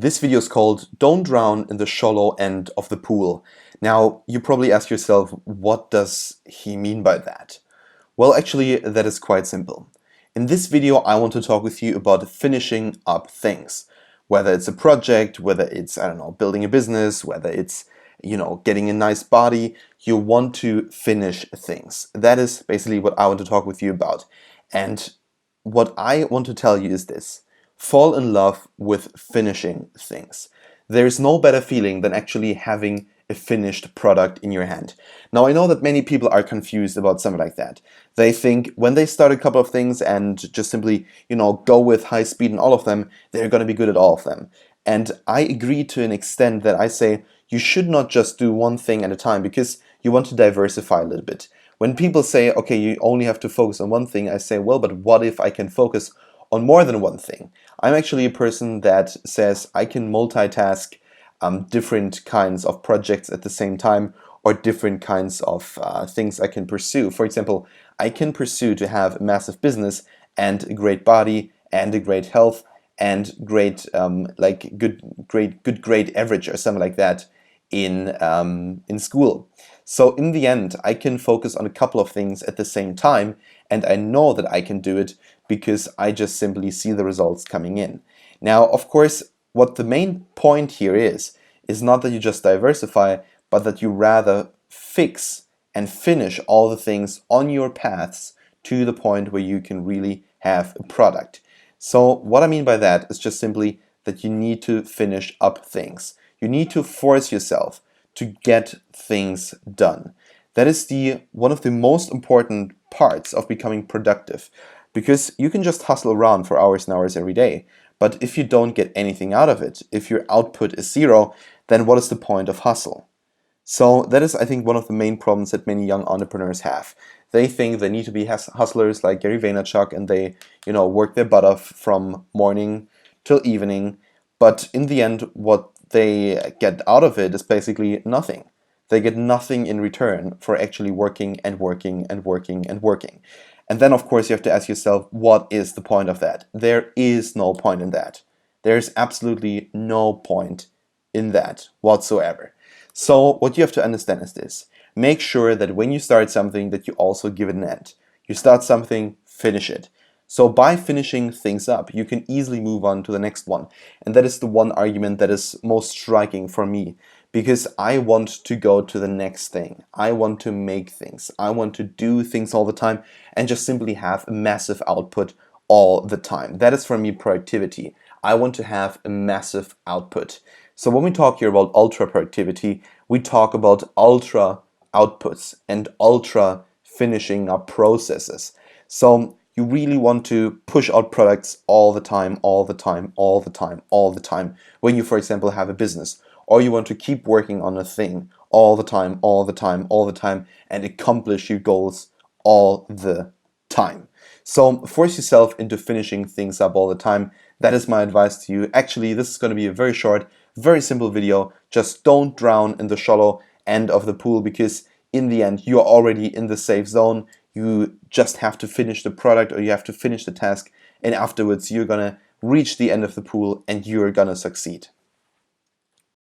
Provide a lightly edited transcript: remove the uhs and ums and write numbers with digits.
This video is called Don't Drown in the Shallow End of the Pool. Now, you probably ask yourself, what does he mean by that? Well, actually, that is quite simple. In this video, I want to talk with you about finishing up things. Whether it's a project, whether it's, building a business, whether it's, getting a nice body, you want to finish things. That is basically what I want to talk with you about. And what I want to tell you is this. Fall in love with finishing things. There is no better feeling than actually having a finished product in your hand. Now, I know that many people are confused about something like that. They think when they start a couple of things and just simply, go with high speed in all of them, they're going to be good at all of them. And I agree to an extent that I say you should not just do one thing at a time because you want to diversify a little bit. When people say, okay, you only have to focus on one thing, I say, well, but what if I can focus on more than one thing? I'm actually a person that says I can multitask different kinds of projects at the same time, or different kinds of things I can pursue. For example, I can pursue to have a massive business and a great body and a great health and great good grade average or something like that in school. So in the end, I can focus on a couple of things at the same time, and I know that I can do it because I just simply see the results coming in. Now, of course, what the main point here is not that you just diversify, but that you rather fix and finish all the things on your paths to the point where you can really have a product. So what I mean by that is just simply that you need to finish up things. You need to force yourself to get things done. That is one of the most important parts of becoming productive, because you can just hustle around for hours and hours every day. But if you don't get anything out of it, if your output is zero, then what is the point of hustle? So that is, I think, one of the main problems that many young entrepreneurs have. They think they need to be hustlers like Gary Vaynerchuk, and they, work their butt off from morning till evening. But in the end, what they get out of it is basically nothing. They get nothing in return for actually working and working and working and working. And then, of course, you have to ask yourself, what is the point of that? There is no point in that. There's absolutely no point in that whatsoever. So what you have to understand is this. Make sure that when you start something, that you also give it an end. You start something, finish it. So by finishing things up, you can easily move on to the next one. And that is the one argument that is most striking for me, because I want to go to the next thing. I want to make things. I want to do things all the time and just simply have a massive output all the time. That is for me productivity. I want to have a massive output. So when we talk here about ultra productivity, we talk about ultra outputs and ultra finishing up processes. So you really want to push out products all the time, all the time, all the time, all the time. When you, for example, have a business, or you want to keep working on a thing all the time, all the time, all the time, and accomplish your goals all the time. So force yourself into finishing things up all the time. That is my advice to you. Actually, this is going to be a very short, very simple video. Just don't drown in the shallow end of the pool, because in the end, you're already in the safe zone. You just have to finish the product, or you have to finish the task, and afterwards you're going to reach the end of the pool and you're going to succeed.